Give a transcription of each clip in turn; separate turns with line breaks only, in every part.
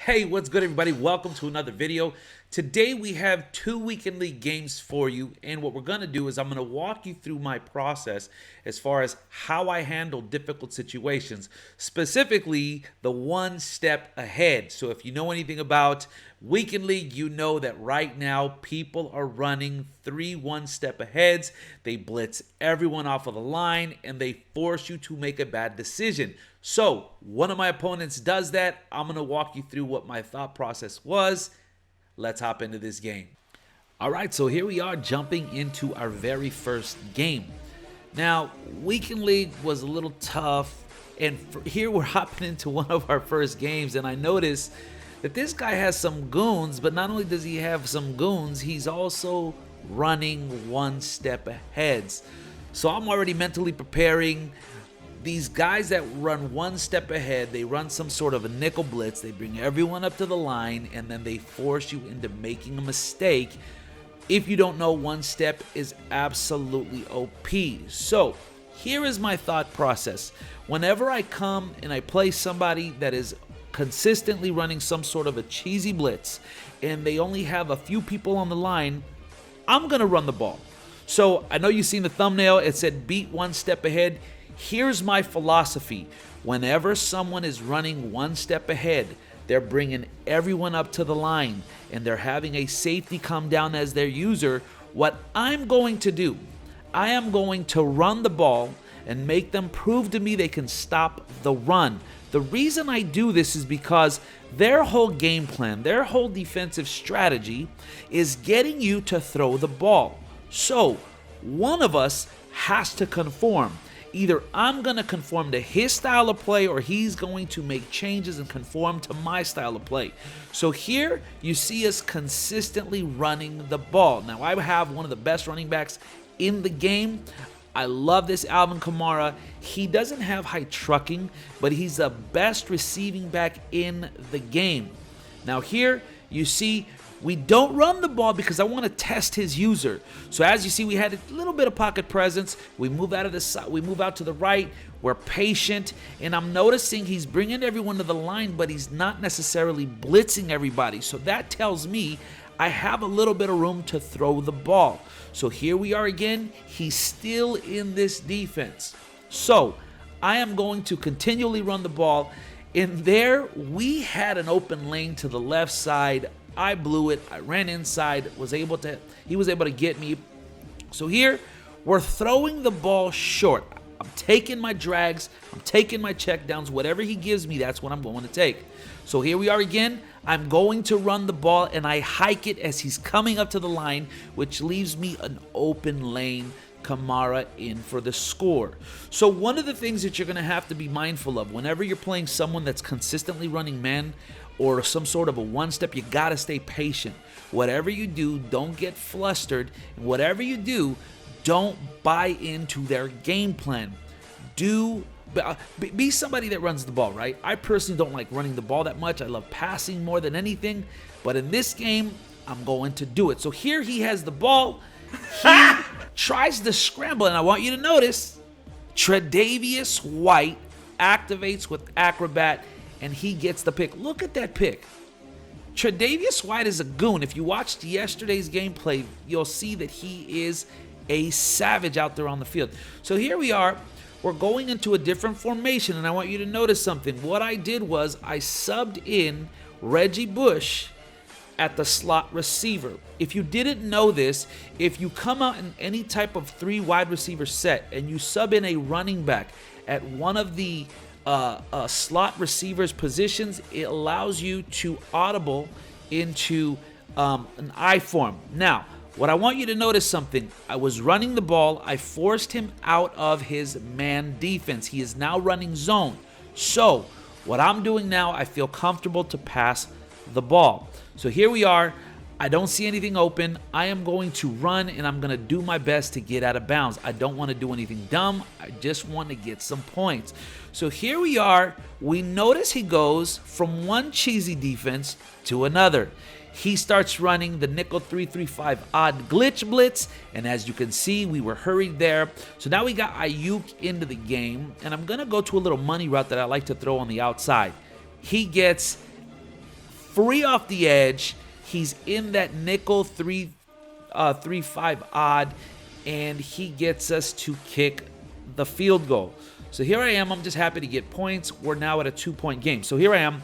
Hey, what's good, everybody? Welcome to another video. Today we have 2 weekend league games for you, and what we're going to do is I'm going to walk you through my process as far as how I handle difficult situations, specifically the one step ahead. So if you know anything about weekend league, you know that right now people are running 3 one-step aheads. They blitz everyone off of the line, and they force you to make a bad decision. So one of my opponents does that. I'm going to walk you through what my thought process was. Let's hop into this game. All right, so here we are jumping into our very first game. Now, weekend league was a little tough, and here we're hopping into one of our first games, and I noticed that this guy has some goons, but not only does he have some goons, he's also running one step ahead. So I'm already mentally preparing. These guys that run one step ahead, they run some sort of a nickel blitz. They bring everyone up to the line, and then they force you into making a mistake. If you don't know, one step is absolutely OP. So here is my thought process. Whenever I come and I play somebody that is consistently running some sort of a cheesy blitz, and they only have a few people on the line, I'm going to run the ball. So I know you've seen the thumbnail. It said beat one step ahead. Here's my philosophy. Whenever someone is running one step ahead, they're bringing everyone up to the line, and they're having a safety come down as their user. What I'm going to do, I am going to run the ball and make them prove to me they can stop the run. The reason I do this is because their whole game plan, their whole defensive strategy is getting you to throw the ball. So one of us has to conform. Either I'm going to conform to his style of play, or he's going to make changes and conform to my style of play. So here you see us consistently running the ball. Now I have one of the best running backs in the game. I love this Alvin Kamara. He doesn't have high trucking, but he's the best receiving back in the game. Now here you see we don't run the ball because I want to test his user. So as you see, we had a little bit of pocket presence. We move out of the side, we move out to the right. We're patient, and I'm noticing he's bringing everyone to the line, but he's not necessarily blitzing everybody. So that tells me I have a little bit of room to throw the ball. So here we are again. He's still in this defense. So I am going to continually run the ball. In there, we had an open lane to the left side. I blew it. I ran inside. He was able to get me. So here, we're throwing the ball short. I'm taking my drags. I'm taking my checkdowns. Whatever he gives me, that's what I'm going to take. So here we are again. I'm going to run the ball, and I hike it as he's coming up to the line, which leaves me an open lane. Kamara in for the score. So one of the things that you're going to have to be mindful of whenever you're playing someone that's consistently running man or some sort of a one-step, you got to stay patient. Whatever you do, don't get flustered. And whatever you do, don't buy into their game plan. Be somebody that runs the ball, right? I personally don't like running the ball that much. I love passing more than anything. But in this game, I'm going to do it. So here he has the ball. He tries to scramble, and I want you to notice Tre'Davious White activates with Acrobat, and he gets the pick. Look at that pick. Tre'Davious White is a goon. If you watched yesterday's gameplay, you'll see that he is a savage out there on the field. So here we are. We're going into a different formation, and I want you to notice something. What I did was I subbed in Reggie Bush at the slot receiver. If you didn't know this, if you come out in any type of 3 wide receiver set and you sub in a running back at one of the slot receivers positions, it allows you to audible into an I form. Now, what I want you to notice something. I was running the ball. I forced him out of his man defense. He is now running zone. So what I'm doing now, I feel comfortable to pass the ball. So here we are. I don't see anything open. I am going to run, and I'm going to do my best to get out of bounds. I don't want to do anything dumb. I just want to get some points. So here we are. We notice he goes from one cheesy defense to another. He starts running the nickel 3-3-5 odd glitch blitz, and as you can see, we were hurried there. So now we got Ayuk into the game, and I'm going to go to a little money route that I like to throw on the outside. He gets free off the edge. He's in that nickel 3-5 odd, and he gets us to kick the field goal. So here I am. I'm just happy to get points. We're now at a 2-point game. So here I am.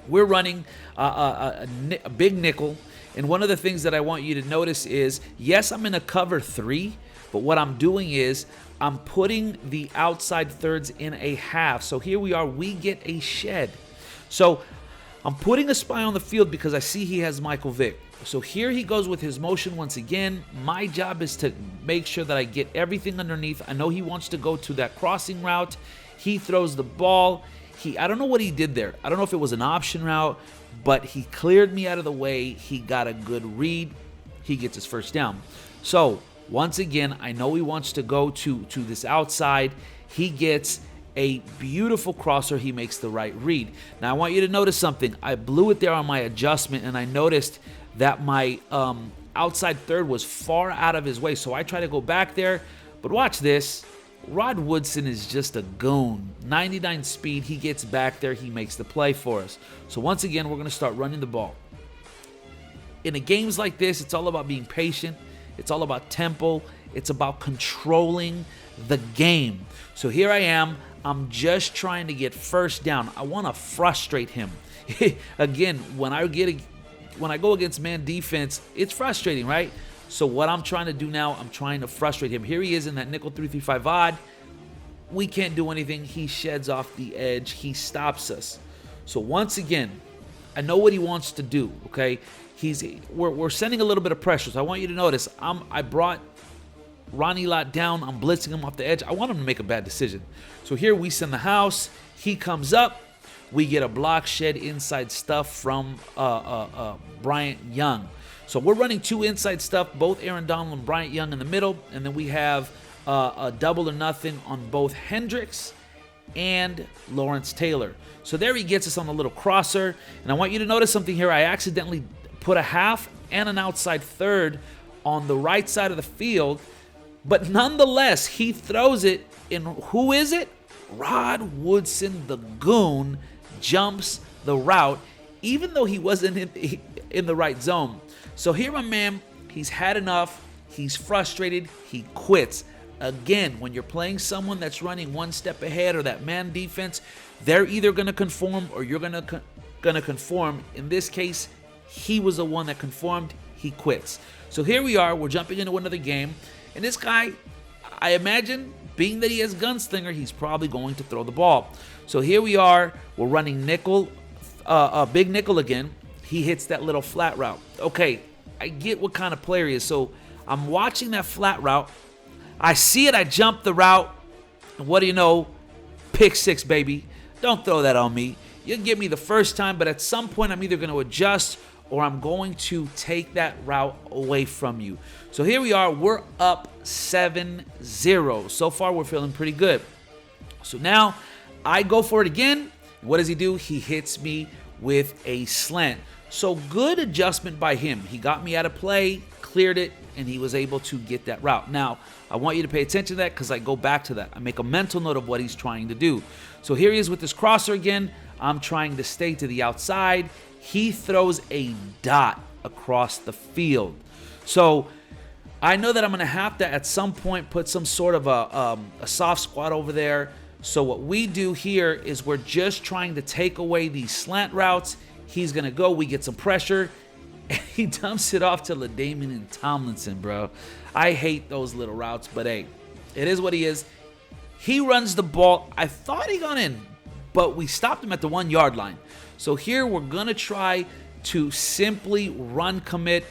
We're running a big nickel. And one of the things that I want you to notice is, yes, I'm in a cover 3, but what I'm doing is I'm putting the outside thirds in a half. So here we are. We get a shed. So I'm putting a spy on the field because I see he has Michael Vick. So here he goes with his motion once again. My job is to make sure that I get everything underneath. I know he wants to go to that crossing route. He throws the ball. I don't know what he did there. I don't know if it was an option route, but he cleared me out of the way. He got a good read. He gets his first down. So once again, I know he wants to go to this outside. He gets a beautiful crosser. He makes the right read. Now I want you to notice something. I blew it there on my adjustment, and I noticed that my outside third was far out of his way. So I try to go back there, but watch this. Rod Woodson is just a goon. 99 speed. He gets back there. He makes the play for us. So once again, we're going to start running the ball. In games like this, it's all about being patient. It's all about tempo. It's about controlling the game. So here I am. I'm just trying to get first down. I want to frustrate him. Again, when I go against man defense, it's frustrating, right? So what I'm trying to do now, I'm trying to frustrate him. Here he is in that nickel 3-3-5 odd. We can't do anything. He sheds off the edge. He stops us. So once again, I know what he wants to do, okay? We're sending a little bit of pressure. So I want you to notice, I brought Ronnie Lott down. I'm blitzing him off the edge. I want him to make a bad decision. So here we send the house. He comes up. We get a block shed inside stuff from Bryant Young. So we're running 2 inside stuff, both Aaron Donald and Bryant Young in the middle. And then we have a double or nothing on both Hendricks and Lawrence Taylor. So there he gets us on a little crosser. And I want you to notice something here. I accidentally put a half and an outside third on the right side of the field. But nonetheless, he throws it. And who is it? Rod Woodson, the goon, jumps the route, even though he wasn't in the right zone. So here, my man, he's had enough. He's frustrated. He quits. Again, when you're playing someone that's running one step ahead or that man defense, they're either going to conform or you're going to conform. In this case, he was the one that conformed. He quits. So here we are. We're jumping into another game. And this guy, I imagine, being that he has gunslinger, he's probably going to throw the ball. So here we are. We're running nickel, big nickel again. He hits that little flat route. Okay, I get what kind of player he is. So I'm watching that flat route. I see it. I jump the route. And what do you know? Pick 6, baby. Don't throw that on me. You can get me the first time, but at some point I'm either going to adjust or I'm going to take that route away from you. So here we are. We're up 7-0. So far, we're feeling pretty good. So now I go for it again. What does he do? He hits me with a slant. So good adjustment by him. He got me out of play, cleared it, and he was able to get that route. Now, I want you to pay attention to that because I go back to that. I make a mental note of what he's trying to do. So here he is with this crosser again. I'm trying to stay to the outside. He throws a dot across the field. So I know that I'm going to have to at some point put some sort of a soft squat over there. So what we do here is we're just trying to take away these slant routes. He's going to go. We get some pressure. And he dumps it off to LaDainian and Tomlinson, bro. I hate those little routes, but hey, it is what he is. He runs the ball. I thought he got in, but we stopped him at the 1-yard line. So here we're going to try to simply run commit.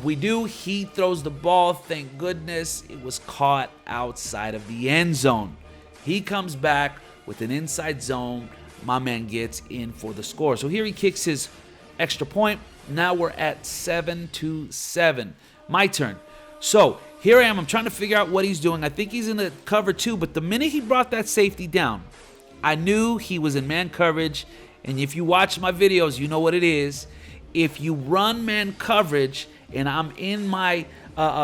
We do. He throws the ball. Thank goodness it was caught outside of the end zone. He comes back with an inside zone. My man gets in for the score. So here he kicks his extra point. Now we're at 7-7. My turn. So here I am. I'm trying to figure out what he's doing. I think he's in the cover 2, but the minute he brought that safety down, I knew he was in man coverage. And if you watch my videos, you know what it is. If you run man coverage and I'm in my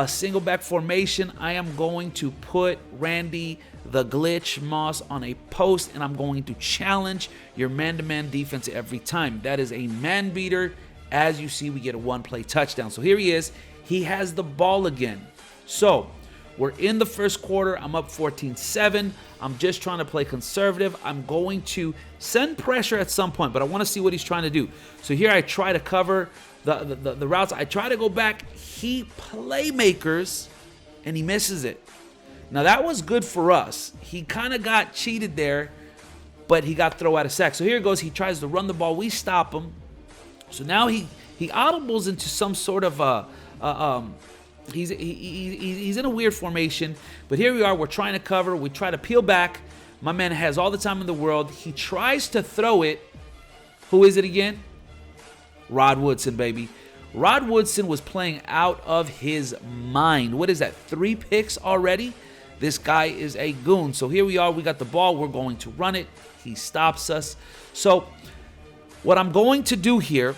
single back formation, I am going to put Randy the Glitch Moss on a post, and I'm going to challenge your man-to-man defense every time. That is a man beater. As you see, we get a one-play touchdown. So here he is. He has the ball again. So we're in the first quarter. I'm up 14-7. I'm just trying to play conservative. I'm going to send pressure at some point, but I want to see what he's trying to do. So here I try to cover the routes. I try to go back. He playmakers, and he misses it. Now, that was good for us. He kind of got cheated there, but he got throw out of sack. So here it goes. He tries to run the ball. We stop him. So now he audibles into some sort of he's in a weird formation. But here we are. We're trying to cover. We try to peel back. My man has all the time in the world. He tries to throw it. Who is it again? Rod Woodson, baby. Rod Woodson was playing out of his mind. What is that? 3 picks already? This guy is a goon. So here we are. We got the ball. We're going to run it. He stops us. So what I'm going to do here,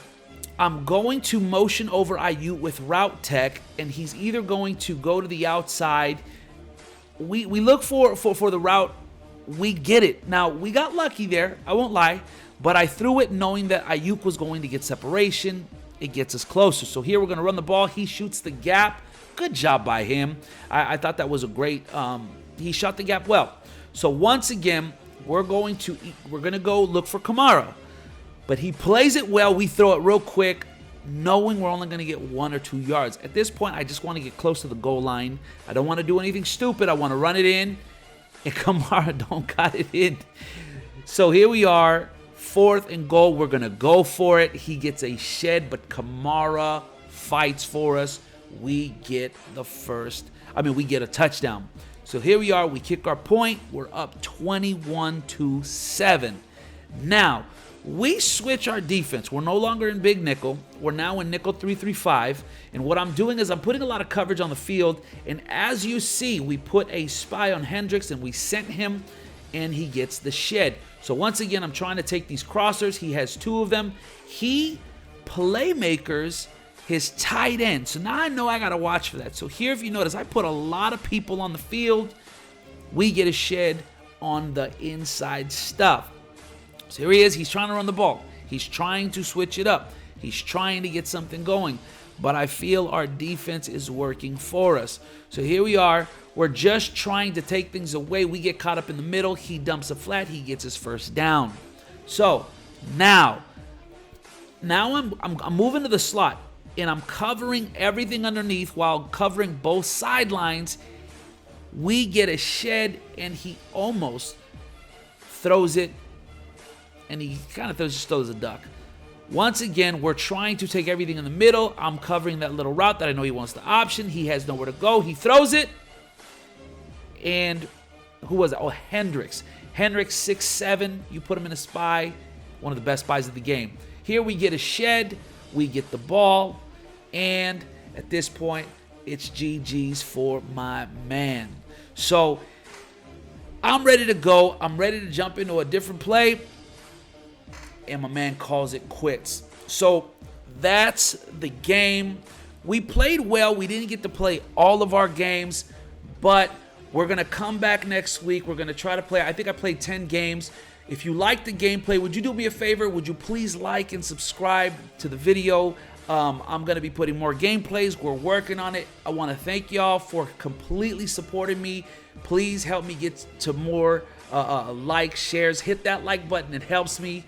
I'm going to motion over Ayuk with route tech, and he's either going to go to the outside. We look for the route. We get it. Now, we got lucky there. I won't lie. But I threw it knowing that Ayuk was going to get separation. It gets us closer. So here we're going to run the ball. He shoots the gap. Good job by him. I thought that was a great. He shot the gap well. So once again, we're going to go look for Kamara, but he plays it well. We throw it real quick, knowing we're only going to get 1 or 2 yards. At this point, I just want to get close to the goal line. I don't want to do anything stupid. I want to run it in, and Kamara don't got it in. So here we are. 4th and goal. We're going to go for it. He gets a shed, but Kamara fights for us. We get we get a touchdown. So here we are. We kick our point. We're up 21-7. Now, we switch our defense. We're no longer in big nickel. We're now in nickel 3-3-5. And what I'm doing is I'm putting a lot of coverage on the field. And as you see, we put a spy on Hendricks, and we sent him, and he gets the shed. So once again, I'm trying to take these crossers. He has 2 of them. He playmakers his tight end. So now I know I got to watch for that. So here, if you notice, I put a lot of people on the field. We get a shed on the inside stuff. So here he is. He's trying to run the ball. He's trying to switch it up. He's trying to get something going. But I feel our defense is working for us. So here we are. We're just trying to take things away. We get caught up in the middle. He dumps a flat. He gets his first down. So now I'm moving to the slot, and I'm covering everything underneath while covering both sidelines. We get a shed, and he almost throws it, and he kind of just throws a duck. Once again, we're trying to take everything in the middle. I'm covering that little route that I know he wants the option. He has nowhere to go. He throws it. And who was it? Oh, Hendricks. Hendricks, 6'7". You put him in a spy. One of the best spies of the game. Here we get a shed. We get the ball. And at this point, it's GG's for my man. So I'm ready to go. I'm ready to jump into a different play. And my man calls it quits. So that's the game. We played well. We didn't get to play all of our games, but we're going to come back next week. We're going to try to play. I think I played 10 games. If you like the gameplay, would you do me a favor? Would you please like and subscribe to the video? I'm going to be putting more gameplays. We're working on it. I want to thank y'all for completely supporting me. Please help me get to more likes, shares. Hit that like button. It helps me.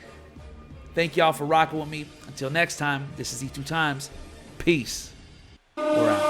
Thank y'all for rocking with me. Until next time, this is E2 Times. Peace. We're out.